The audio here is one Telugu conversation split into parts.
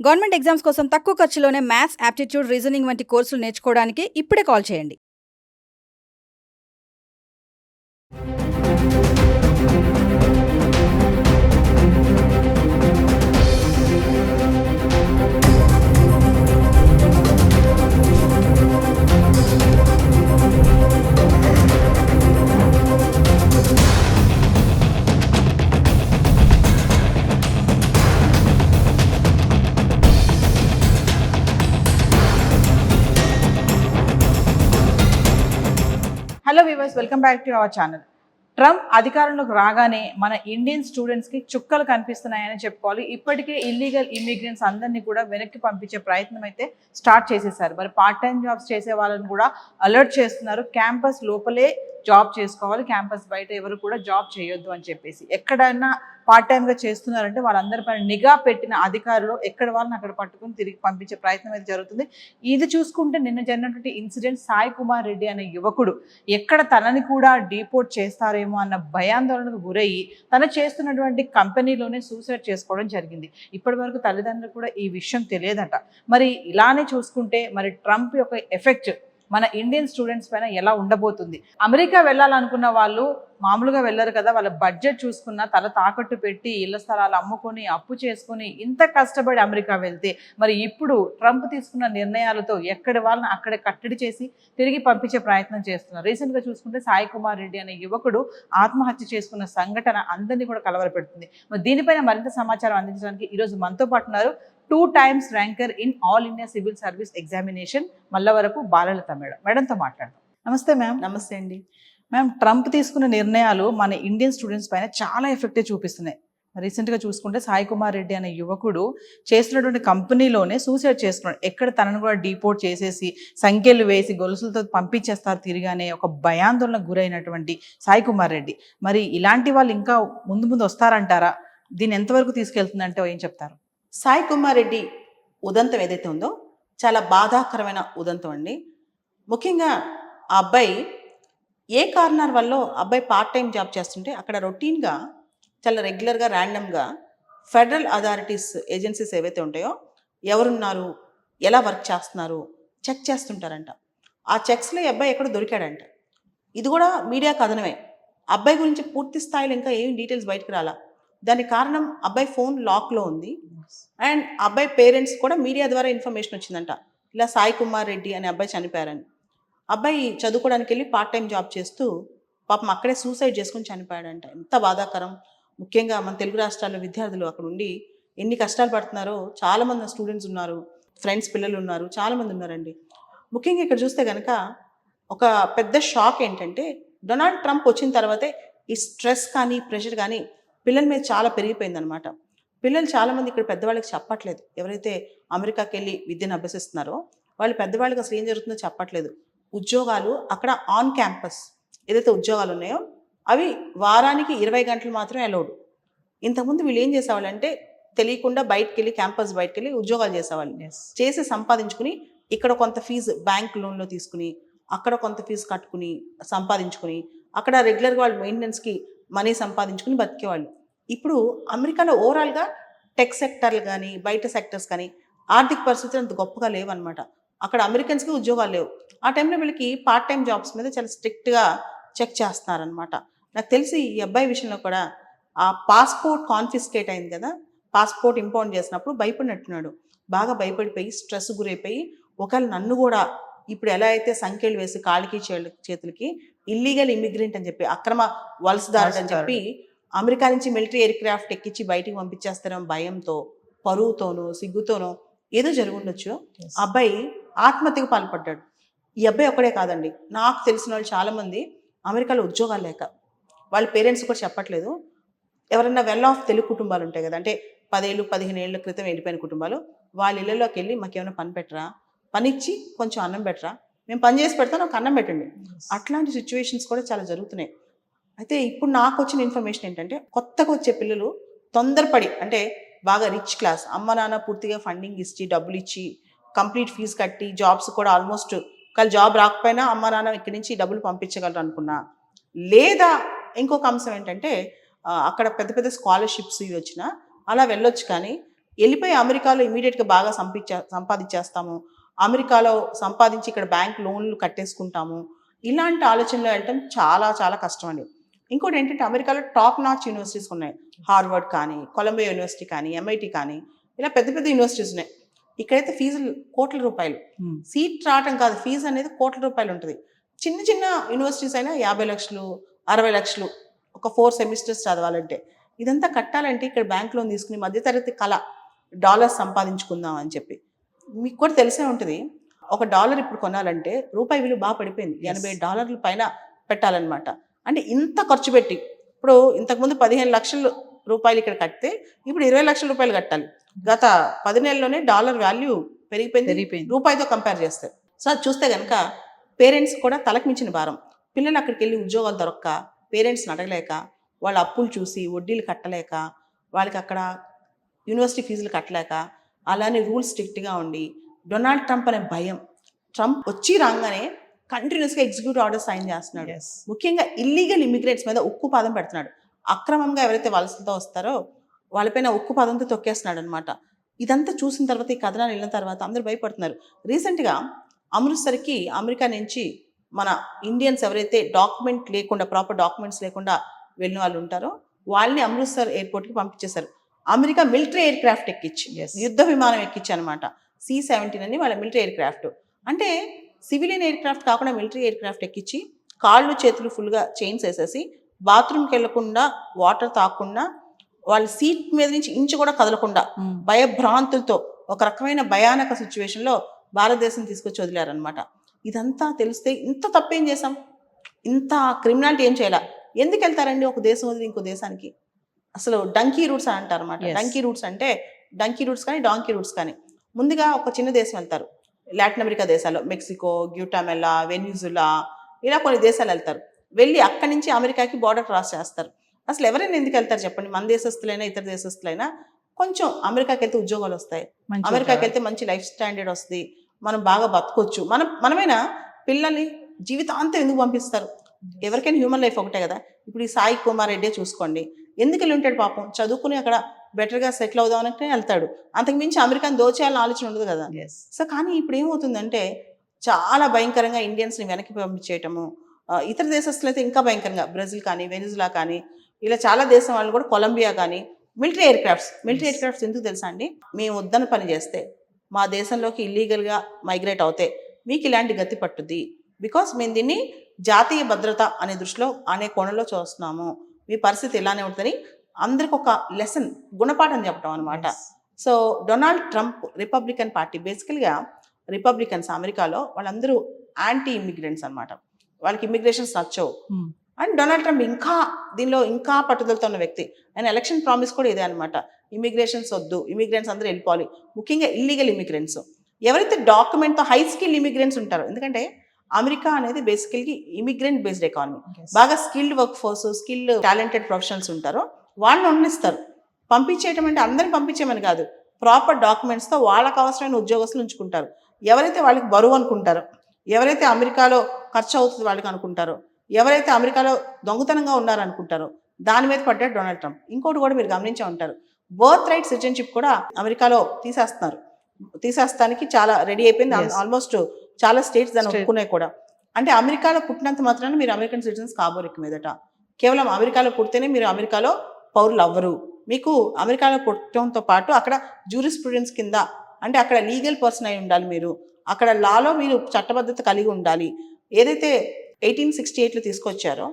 గవర్నమెంట్ ఎగ్జామ్స్ కోసం తక్కువ ఖర్చులోనే మ్యాథ్స్, యాప్టిట్యూడ్, రీజనింగ్ వంటి కోర్సులు నేర్చుకోవడానికి ఇప్పుడే కాల్ చేయండి. Hello viewers, welcome back to our channel. Trump అధికారంలోకి రాగానే మన ఇండియన్ స్టూడెంట్స్కి చుక్కలు కనిపిస్తున్నాయని చెప్పుకోవాలి. ఇప్పటికే ఇల్లీగల్ ఇమిగ్రెంట్స్ అందరినీ కూడా వెనక్కి పంపించే ప్రయత్నం అయితే స్టార్ట్ చేసేసారు. మరి పార్ట్ టైం జాబ్స్ చేసే వాళ్ళని కూడా అలర్ట్ చేస్తున్నారు. క్యాంపస్ లోపలే జాబ్ చేసుకోవాలి, క్యాంపస్ బయట ఎవరు కూడా జాబ్ చేయొద్దు అని చెప్పేసి. ఎక్కడైనా పార్ట్ టైంగా చేస్తున్నారంటే వాళ్ళందరిపైన నిఘా పెట్టిన అధికారులు ఎక్కడ వాళ్ళని అక్కడ పట్టుకుని తిరిగి పంపించే ప్రయత్నం అయితే జరుగుతుంది. ఇది చూసుకుంటే నిన్న జరిగినటువంటి ఇన్సిడెంట్, సాయి కుమార్ రెడ్డి అనే యువకుడు ఎక్కడ తనని కూడా డీపోర్ట్ చేస్తారేమో అన్న భయాందోళనకు గురయ్యి తను చేస్తున్నటువంటి కంపెనీలోనే సూసైడ్ చేసుకోవడం జరిగింది. ఇప్పటి వరకు తల్లిదండ్రులు కూడా ఈ విషయం తెలియదట. మరి ఇలానే చూసుకుంటే మరి ట్రంప్ యొక్క ఎఫెక్ట్ మన ఇండియన్ స్టూడెంట్స్ పైన ఎలా ఉండబోతుంది? అమెరికా వెళ్ళాలనుకున్న వాళ్ళు మామూలుగా వెళ్ళరు కదా, వాళ్ళ బడ్జెట్ చూసుకున్న తల తాకట్టు పెట్టి ఇళ్ల స్థలాలు అమ్ముకొని అప్పు చేసుకుని ఇంత కష్టపడి అమెరికా వెళ్తే మరి ఇప్పుడు ట్రంప్ తీసుకున్న నిర్ణయాలతో ఎక్కడి వాళ్ళని అక్కడే కట్టడి చేసి తిరిగి పంపించే ప్రయత్నం చేస్తున్నారు. రీసెంట్గా చూసుకుంటే సాయి కుమార్ రెడ్డి అనే యువకుడు ఆత్మహత్య చేసుకున్న సంఘటన అందరినీ కూడా కలవరపెడుతుంది. మరి దీనిపైన మరింత సమాచారం అందించడానికి ఈరోజు మనతో పాటు ఉన్నారు 2 times ranker in all India civil service examination Mallavarapu Balalatha మేడంతో మాట్లాడదాం. నమస్తే మ్యామ్. నమస్తే అండి. మ్యామ్, ట్రంప్ తీసుకున్న నిర్ణయాలు మన ఇండియన్ స్టూడెంట్స్ పైన చాలా ఎఫెక్టే చూపిస్తున్నాయి. రీసెంట్గా చూసుకుంటే సాయి కుమార్ రెడ్డి అనే యువకుడు చేస్తున్నటువంటి కంపెనీలోనే సూసైడ్ చేసుకున్నాడు. ఎక్కడ తనను కూడా డీపోర్ట్ చేసేసి సంఖ్యలు వేసి గొలుసులతో పంపించేస్తారు తిరిగానే ఒక భయాందోళనకు గురైనటువంటి సాయి కుమార్ రెడ్డి. మరి ఇలాంటి వాళ్ళు ఇంకా ముందు ముందు వస్తారంటారా? దీన్ని ఎంతవరకు తీసుకెళ్తుందంటే ఏం చెప్తారు? సాయి కుమార్ రెడ్డి ఉదంతం ఏదైతే ఉందో చాలా బాధాకరమైన ఉదంతం అండి. ముఖ్యంగా ఆ అబ్బాయి ఏ కారణాల వల్ల అబ్బాయి పార్ట్ టైం జాబ్ చేస్తుంటే అక్కడ రొటీన్గా చాలా రెగ్యులర్గా ర్యాండమ్గా ఫెడరల్ అథారిటీస్ ఏజెన్సీస్ ఏవైతే ఉంటాయో ఎవరున్నారు, ఎలా వర్క్ చేస్తున్నారు చెక్ చేస్తుంటారంట. ఆ చెక్స్లో ఈ అబ్బాయి ఎక్కడ దొరికాడంట. ఇది కూడా మీడియా కథనమే. అబ్బాయి గురించి పూర్తి స్థాయిలో ఇంకా ఏం డీటెయిల్స్ బయటకు రాలా. దానికి కారణం అబ్బాయి ఫోన్ లాక్లో ఉంది. అండ్ అబ్బాయి పేరెంట్స్ కూడా మీడియా ద్వారా ఇన్ఫర్మేషన్ వచ్చిందంట, ఇలా సాయి కుమార్ రెడ్డి అనే అబ్బాయి చనిపోయారని. అబ్బాయి చదువుకోవడానికి వెళ్ళి పార్ట్ టైం జాబ్ చేస్తూ పాపం అక్కడే సూసైడ్ చేసుకుని చనిపోయాడంట. ఎంత బాధాకరం. ముఖ్యంగా మన తెలుగు రాష్ట్రాల్లో విద్యార్థులు అక్కడ ఉండి ఎన్ని కష్టాలు పడుతున్నారో చాలామంది స్టూడెంట్స్ ఉన్నారు, ఫ్రెండ్స్ పిల్లలు ఉన్నారు, చాలామంది ఉన్నారండి. ముఖ్యంగా ఇక్కడ చూస్తే కనుక ఒక పెద్ద షాక్ ఏంటంటే డొనాల్డ్ ట్రంప్ వచ్చిన తర్వాతే ఈ స్ట్రెస్ కానీ ప్రెషర్ కానీ పిల్లల మీద చాలా పెరిగిపోయిందనమాట. పిల్లలు చాలామంది ఇక్కడ పెద్దవాళ్ళకి చెప్పట్లేదు. ఎవరైతే అమెరికాకి వెళ్ళి విద్యను అభ్యసిస్తున్నారో వాళ్ళు పెద్దవాళ్ళకి అసలు ఏం జరుగుతుందో చెప్పట్లేదు. ఉద్యోగాలు అక్కడ ఆన్ క్యాంపస్ ఏదైతే ఉద్యోగాలు ఉన్నాయో అవి వారానికి 20 గంటలు మాత్రమే అలౌడ్. ఇంతకుముందు వీళ్ళు ఏం చేసేవాళ్ళు అంటే తెలియకుండా బయటకు వెళ్ళి క్యాంపస్ బయటకు వెళ్ళి ఉద్యోగాలు చేసేవాళ్ళు. చేసి సంపాదించుకుని ఇక్కడ కొంత ఫీజు బ్యాంక్ లోన్లో తీసుకుని అక్కడ కొంత ఫీజు కట్టుకుని సంపాదించుకుని అక్కడ రెగ్యులర్గా వాళ్ళు మెయింటెనెన్స్కి మనీ సంపాదించుకుని బతికేవాళ్ళు. ఇప్పుడు అమెరికాలో ఓవరాల్గా టెక్ సెక్టర్లు కానీ బయట సెక్టర్స్ కానీ ఆర్థిక పరిస్థితులు అంత గొప్పగా లేవన్నమాట. అక్కడ అమెరికన్స్కి ఉద్యోగాలు లేవు. ఆ టైంలో వీళ్ళకి పార్ట్ టైం జాబ్స్ మీద చాలా స్ట్రిక్ట్గా చెక్ చేస్తున్నారనమాట. నాకు తెలిసి ఈ అబ్బాయి విషయంలో కూడా ఆ పాస్పోర్ట్ కాన్ఫిస్కేట్ అయింది కదా, పాస్పోర్ట్ ఇంపౌండ్ చేసినప్పుడు భయపడినట్టున్నాడు. బాగా భయపడిపోయి స్ట్రెస్ గురైపోయి ఒకవేళ నన్ను కూడా ఇప్పుడు ఎలా అయితే సంఖ్యలు వేసి కాళ్ళకి చేతులకి ఇల్లీగల్ ఇమిగ్రెంట్ అని చెప్పి అక్రమ వలసదారుడు అని చెప్పి అమెరికా నుంచి మిలిటరీ ఎయిర్ క్రాఫ్ట్ ఎక్కించి బయటికి పంపించేస్తారని భయంతో పరువుతోనో సిగ్గుతోనో ఏదో జరుగుండొచ్చు. అబ్బాయి ఆత్మహత్యకు పాల్పడ్డాడు. ఈ అబ్బాయి ఒక్కడే కాదండి, నాకు తెలిసిన వాళ్ళు చాలామంది అమెరికాలో ఉద్యోగాలు లేక వాళ్ళ పేరెంట్స్ కూడా చెప్పట్లేదు. ఎవరన్నా వెల్ ఆఫ్ తెలుగు కుటుంబాలు ఉంటాయి కదా, అంటే 10 ఏళ్ళు 15 ఏళ్ళ క్రితం వెళ్ళిపోయిన కుటుంబాలు, వాళ్ళ ఇళ్ళలోకి వెళ్ళి మాకేమైనా పని పెట్టరా, పని ఇచ్చి కొంచెం అన్నం పెట్టరా, మేము పని చేసి పెడతాం నాకు అన్నం పెట్టండి, అట్లాంటి సిచ్యువేషన్స్ కూడా చాలా జరుగుతున్నాయి. అయితే ఇప్పుడు నాకు వచ్చిన ఇన్ఫర్మేషన్ ఏంటంటే కొత్తగా వచ్చే పిల్లలు తొందరపడి అంటే బాగా రిచ్ క్లాస్ అమ్మ నాన్న పూర్తిగా ఫండింగ్ ఇచ్చి డబ్బులు ఇచ్చి కంప్లీట్ ఫీజు కట్టి జాబ్స్ కూడా ఆల్మోస్ట్ ఒకవేళ జాబ్ రాకపోయినా అమ్మ నాన్న ఇక్కడి నుంచి డబ్బులు పంపించగలరు అనుకున్నా, లేదా ఇంకొక అంశం ఏంటంటే అక్కడ పెద్ద పెద్ద స్కాలర్షిప్స్ ఇవి వచ్చినా అలా వెళ్ళొచ్చు. కానీ వెళ్ళిపోయి అమెరికాలో ఇమీడియట్గా బాగా సంపాదించేస్తాము, అమెరికాలో సంపాదించి ఇక్కడ బ్యాంక్ లోన్లు కట్టేసుకుంటాము, ఇలాంటి ఆలోచనలో వెళ్ళటం చాలా చాలా కష్టం అండి. ఇంకోటి ఏంటంటే అమెరికాలో టాప్ నాచ్ యూనివర్సిటీస్ ఉన్నాయి. హార్వర్డ్ కానీ, కొలంబియా యూనివర్సిటీ కానీ, ఎంఐటి కానీ, ఇలా పెద్ద పెద్ద యూనివర్సిటీస్ ఉన్నాయి. ఇక్కడైతే ఫీజులు కోట్ల రూపాయలు. సీట్ రావటం కాదు, ఫీజు అనేది కోట్ల రూపాయలు ఉంటుంది. చిన్న చిన్న యూనివర్సిటీస్ అయినా 50 లక్షలు 60 లక్షలు ఒక 4 సెమిస్టర్స్ చదవాలంటే. ఇదంతా కట్టాలంటే ఇక్కడ బ్యాంక్ లోన్ తీసుకుని మధ్యతరగతి కళ డాలర్స్ సంపాదించుకుందాం అని చెప్పి. మీకు కూడా తెలిసే ఉంటుంది, $1 ఇప్పుడు కొనాలంటే రూపాయి విలువ బాగా పడిపోయింది. $80 పైన పెట్టాలన్నమాట. అంటే ఇంత ఖర్చు పెట్టి, ఇప్పుడు ఇంతకుముందు 15 లక్షల రూపాయలు ఇక్కడ కడితే ఇప్పుడు 20 లక్షల రూపాయలు కట్టాలి. గత 10 నెలల్లోనే డాలర్ వాల్యూ పెరిగిపోయింది రూపాయితో కంపేర్ చేస్తే. సో అది చూస్తే కనుక పేరెంట్స్ కూడా తలకు మించిన భారం. పిల్లలు అక్కడికి వెళ్ళి ఉద్యోగాలు దొరక్క, పేరెంట్స్ని అడగలేక, వాళ్ళ అప్పులు చూసి వడ్డీలు కట్టలేక, వాళ్ళకి అక్కడ యూనివర్సిటీ ఫీజులు కట్టలేక, అలానే రూల్స్ స్ట్రిక్ట్గా ఉండి, డొనాల్డ్ ట్రంప్ అనే భయం. ట్రంప్ వచ్చి రాగానే కంటిన్యూస్గా ఎగ్జిక్యూటివ్ ఆర్డర్ సైన్ చేస్తున్నాడు. ముఖ్యంగా ఇల్లీగల్ ఇమిగ్రెంట్స్ మీద ఉక్కు పాదం పెడుతున్నాడు. అక్రమంగా ఎవరైతే వలసలతో వస్తారో వాళ్ళపైన ఉక్కు పాదంతో తొక్కేస్తున్నాడు అనమాట. ఇదంతా చూసిన తర్వాత, ఈ కథనాలు వెళ్ళిన తర్వాత అందరూ భయపడుతున్నారు. రీసెంట్గా అమృత్సర్కి అమెరికా నుంచి మన ఇండియన్స్ ఎవరైతే డాక్యుమెంట్ లేకుండా, ప్రాపర్ డాక్యుమెంట్స్ లేకుండా వెళ్ళిన వాళ్ళు ఉంటారో వాళ్ళని అమృత్సర్ ఎయిర్పోర్ట్కి పంపించేశారు. అమెరికా మిలిటరీ ఎయిర్ క్రాఫ్ట్ ఎక్కించి, యుద్ధ విమానం ఎక్కించి అనమాట. C-17 అని వాళ్ళ మిలిటరీ ఎయిర్ క్రాఫ్ట్. అంటే సివిలియన్ ఎయిర్ క్రాఫ్ట్ కాకుండా మిలిటరీ ఎయిర్ క్రాఫ్ట్ ఎక్కించి కాళ్ళు చేతులు ఫుల్గా చైన్స్ వేసేసి, బాత్రూమ్కి వెళ్లకుండా, వాటర్ తాగకుండా, వాళ్ళ సీట్ మీద నుంచి ఇంచు కూడా కదలకుండా భయభ్రాంతులతో ఒక రకమైన భయానక సిచ్యువేషన్లో భారతదేశం తీసుకొచ్చి వదిలేరనమాట. ఇదంతా తెలిస్తే ఇంత తప్పేం చేసాం, ఇంత క్రిమినాలిటీ ఏం చేయాల, ఎందుకు వెళ్తారండి ఒక దేశం వదిలి ఇంకో దేశానికి? అసలు డంకీ రూట్స్ అని అంటారు అనమాట. డంకీ రూట్స్ అంటే డంకీ రూట్స్ కానీ డాంకీ రూట్స్ కానీ. ముందుగా ఒక చిన్న దేశం వెళ్తారు, లాటిన్ అమెరికా దేశాల్లో మెక్సికో, గ్యూటామెలా, వెనిజులా, ఇలా కొన్ని దేశాలు వెళ్తారు. వెళ్ళి అక్కడి నుంచి అమెరికాకి బార్డర్ క్రాస్ చేస్తారు. అసలు ఎవరైనా ఎందుకు వెళ్తారు చెప్పండి? మన దేశస్తులైనా ఇతర దేశస్తులైనా కొంచెం అమెరికాకి వెళ్తే ఉద్యోగాలు వస్తాయి, అమెరికాకి వెళ్తే మంచి లైఫ్ స్టాండర్డ్ వస్తుంది, మనం బాగా బతకొచ్చు, మనమైనా పిల్లల్ని జీవితాంతం ఎందుకు పంపిస్తారు? ఎవరికైనా హ్యూమన్ లైఫ్ ఒకటే కదా. ఇప్పుడు ఈ సాయి కుమార్ రెడ్డి చూసుకోండి, ఎందుకు వెళ్ళి ఉంటాడు పాపం, చదువుకుని అక్కడ బెటర్గా సెటిల్ అవుదామని వెళ్తాడు. అంతకుమించి అమెరికాని దోచేయాలని ఆలోచన ఉండదు కదా. సో కానీ ఇప్పుడు ఏమవుతుందంటే చాలా భయంకరంగా ఇండియన్స్ని వెనక్కి పంపించేయటము. ఇతర దేశస్తులు అయితే ఇంకా భయంకరంగా, బ్రెజిల్ కానీ, వెనిజులా కానీ, ఇలా చాలా దేశం వాళ్ళు కూడా, కొలంబియా కానీ, మిలిటరీ ఎయిర్ క్రాఫ్ట్స్ ఎందుకు తెలుసా అండి? మేము వద్దన పని చేస్తే, మా దేశంలోకి ఇల్లీగల్గా మైగ్రేట్ అవుతే మీకు ఇలాంటి గతి పట్టుద్ది. బికాస్ మేము దీన్ని జాతీయ భద్రత అనే దృష్టిలో, అనే కోణంలో చూస్తున్నాము. మీ పరిస్థితి ఇలానే ఉంటుందని అందరికి ఒక లెసన్, గుణపాఠం చెప్పడం అనమాట. So Donald Trump Republican party, బేసికల్గా రిపబ్లికన్స్ అమెరికాలో వాళ్ళందరూ యాంటీ ఇమిగ్రెంట్స్ అనమాట. వాళ్ళకి ఇమిగ్రేషన్స్ నచ్చవు. అండ్ డొనాల్డ్ ట్రంప్ దీనిలో ఇంకా పట్టుదలతో ఉన్న వ్యక్తి. ఆయన ఎలక్షన్ ప్రామిస్ కూడా ఇదే అనమాట, ఇమిగ్రేషన్స్ వద్దు, ఇమిగ్రెంట్స్ అందరూ వెళ్ళిపోవాలి, ముఖ్యంగా ఇల్లీగల్ ఇమిగ్రెంట్స్. ఎవరైతే డాక్యుమెంట్తో హై స్కిల్ ఇమిగ్రెంట్స్ ఉంటారో, ఎందుకంటే అమెరికా అనేది బేసికల్గా ఇమిగ్రెంట్ బేస్డ్ ఎకానమీ, బాగా skilled work force, skilled talented professionals ఉంటారో వాళ్ళని వండిస్తారు. పంపించేయటం అంటే అందరిని పంపించేయమని కాదు, ప్రాపర్ డాక్యుమెంట్స్తో వాళ్ళకి అవసరమైన ఉద్యోగస్తులు ఉంచుకుంటారు. ఎవరైతే వాళ్ళకి బరువు అనుకుంటారో, ఎవరైతే అమెరికాలో ఖర్చు అవుతుంది వాళ్ళకి అనుకుంటారో, ఎవరైతే అమెరికాలో దొంగతనంగా ఉన్నారనుకుంటారో దాని మీద పడ్డాడు డొనాల్డ్ ట్రంప్. ఇంకోటి కూడా మీరు గమనించే ఉంటారు, బర్త్ రైట్ సిటిజన్షిప్ కూడా అమెరికాలో తీసేస్తానికి చాలా రెడీ అయిపోయింది. ఆల్మోస్ట్ చాలా స్టేట్స్ దాన్ని ఒప్పుకున్నాయి కూడా. అంటే అమెరికాలో పుట్టినంత మాత్రాన మీరు అమెరికన్ సిటిజన్స్ కాబోరు ఇక మీదట. కేవలం అమెరికాలో పుడితేనే మీరు అమెరికాలో పౌరులు అవ్వరు. మీకు అమెరికాలో పుట్టడంతో పాటు అక్కడ జ్యూరిస్ప్రుడెన్స్ కింద, అంటే అక్కడ లీగల్ పర్సన్ అయి ఉండాలి మీరు, అక్కడ లాలో మీరు చట్టబద్ధత కలిగి ఉండాలి. ఏదైతే 1868లో తీసుకొచ్చారో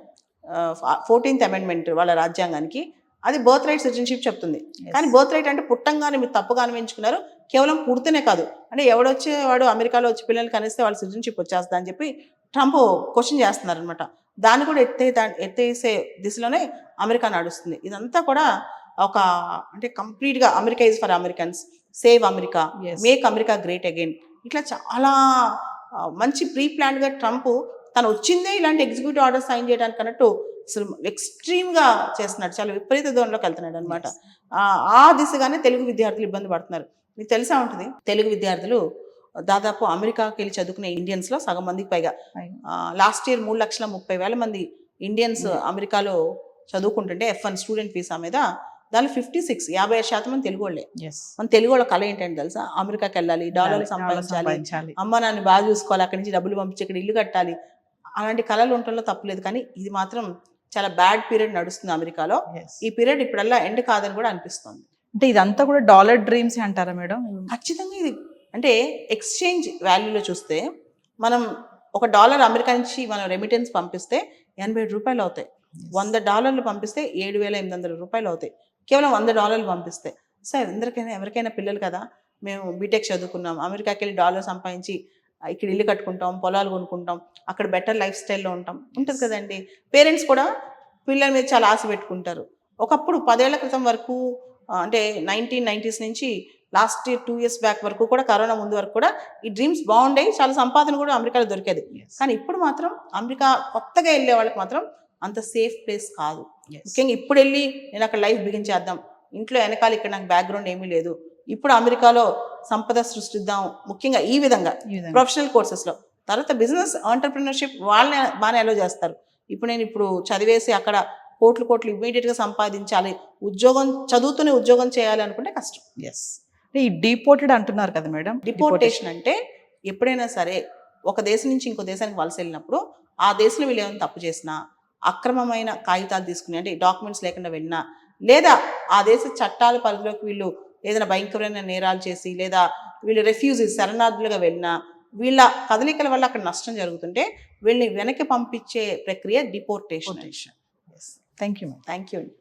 14th అమెండ్మెంట్ వాళ్ళ రాజ్యాంగానికి, అది బర్త్ రైట్ సిటిజన్షిప్ చెప్తుంది. కానీ బర్త్ రైట్ అంటే పుట్టంగానే మీరు తప్పుగానే ఎంచుకున్నారు, కేవలం పుడితేనే కాదు. అంటే ఎవడొచ్చేవాడు అమెరికాలో వచ్చి పిల్లల్ని కనిస్తే వాళ్ళ సిటిజన్షిప్ వచ్చేస్తా అని చెప్పి ట్రంప్ క్వశ్చన్ చేస్తున్నారు అనమాట. దాన్ని కూడా ఎత్తేసే దిశలోనే అమెరికా నడుస్తుంది. ఇదంతా కూడా ఒక, అంటే కంప్లీట్గా America is for Americans, save America, make America great again, ఇట్లా చాలా మంచి ప్రీ ప్లాన్డ్గా ట్రంప్ తను వచ్చిందే ఇలాంటి ఎగ్జిక్యూటివ్ ఆర్డర్ సైన్ చేయడానికి అన్నట్టు అసలు ఎక్స్ట్రీమ్గా చేస్తున్నాడు, చాలా విపరీత ధోరణిలోకి వెళ్తున్నాడు అనమాట. ఆ దిశగానే తెలుగు విద్యార్థులు ఇబ్బంది పడుతున్నారు. మీకు తెలిసే ఉంటుంది, తెలుగు విద్యార్థులు దాదాపు అమెరికాకి వెళ్ళి చదువుకునే ఇండియన్స్లో సగం మందికి పైగా, లాస్ట్ ఇయర్ 3,30,000 మంది ఇండియన్స్ అమెరికాలో చదువుకుంటుంటే F1 స్టూడెంట్ వీసా మీద దానిలో 56% మంది తెలుగు వాళ్ళే. ఎస్ మన తెలుగు వాళ్ళ కళ ఏంటంటే తెలుసా, అమెరికాకి వెళ్ళాలి, డాలర్లు సంపాదించాలి, అమ్మ నాన్న బాగా చూసుకోవాలి, అక్కడి నుంచి డబ్బులు పంపించి ఇక్కడ ఇల్లు కట్టాలి, అలాంటి కళలు ఉండటంలో తప్పులేదు. కానీ ఇది మాత్రం చాలా బ్యాడ్ పీరియడ్ నడుస్తుంది అమెరికాలో. ఈ పీరియడ్ ఇప్పుడల్లా ఎండ్ కాదని కూడా అనిపిస్తుంది. అంటే ఇదంతా కూడా డాలర్ డ్రీమ్స్ అంటారా మేడం? ఖచ్చితంగా ఇది అంటే ఎక్స్చేంజ్ వాల్యూలో చూస్తే మనం $1 అమెరికా నుంచి మనం రెమిటెన్స్ పంపిస్తే $87 అవుతాయి. $100 పంపిస్తే $7,800 అవుతాయి. కేవలం $100 పంపిస్తే. సో ఎవరికైనా పిల్లలు కదా, మేము బీటెక్ చదువుకున్నాం, అమెరికాకి వెళ్ళి డాలర్ సంపాదించి ఇక్కడ ఇల్లు కట్టుకుంటాం, పొలాలు కొనుక్కుంటాం, అక్కడ బెటర్ లైఫ్ స్టైల్లో ఉంటాం ఉంటుంది కదండి. పేరెంట్స్ కూడా పిల్లల మీద చాలా ఆశ పెట్టుకుంటారు. ఒకప్పుడు 10 ఏళ్ల క్రితం వరకు అంటే 1990s నుంచి లాస్ట్ 2 years బ్యాక్ వరకు కూడా, కరోనా ముందు వరకు కూడా ఈ డ్రీమ్స్ బాగుండేవి, చాలా సంపాదన కూడా అమెరికాలో దొరికేది. కానీ ఇప్పుడు మాత్రం అమెరికా కొత్తగా వెళ్ళే వాళ్ళకి మాత్రం అంత సేఫ్ ప్లేస్ కాదు. ముఖ్యంగా ఇప్పుడు వెళ్ళి నేను అక్కడ లైఫ్ బిగించేద్దాం, ఇంట్లో వెనకాల ఇక్కడ నాకు బ్యాక్గ్రౌండ్ ఏమీ లేదు, ఇప్పుడు అమెరికాలో సంపద సృష్టిద్దాం, ముఖ్యంగా ఈ విధంగా ప్రొఫెషనల్ కోర్సెస్లో. తర్వాత బిజినెస్ ఆంటర్ప్రినర్షిప్ వాళ్ళని బాగానే అలో చేస్తారు. ఇప్పుడు చదివేసి అక్కడ కోట్లు ఇమ్మీడియట్గా సంపాదించాలి, చదువుతూనే ఉద్యోగం చేయాలి అనుకుంటే కష్టం. ఎస్ ఈ డిపోర్టెడ్ అంటున్నారు కదా మేడం. డిపోర్టేషన్ అంటే ఎప్పుడైనా సరే ఒక దేశం నుంచి ఇంకో దేశానికి వలస వెళ్ళినప్పుడు ఆ దేశంలో వీళ్ళు ఏమైనా తప్పు చేసినా, అక్రమమైన కాగితాలు తీసుకుని అంటే డాక్యుమెంట్స్ లేకుండా వెళ్ళినా, లేదా ఆ దేశ చట్టాల పరిధిలోకి వీళ్ళు ఏదైనా భయంకరమైన నేరాలు చేసి, లేదా వీళ్ళు రెఫ్యూజీస్ శరణార్థులుగా వెళ్ళినా, వీళ్ళ కదలికల వల్ల అక్కడ నష్టం జరుగుతుంటే వీళ్ళని వెనక్కి పంపించే ప్రక్రియ deportation. Thank you. Thank you అండి.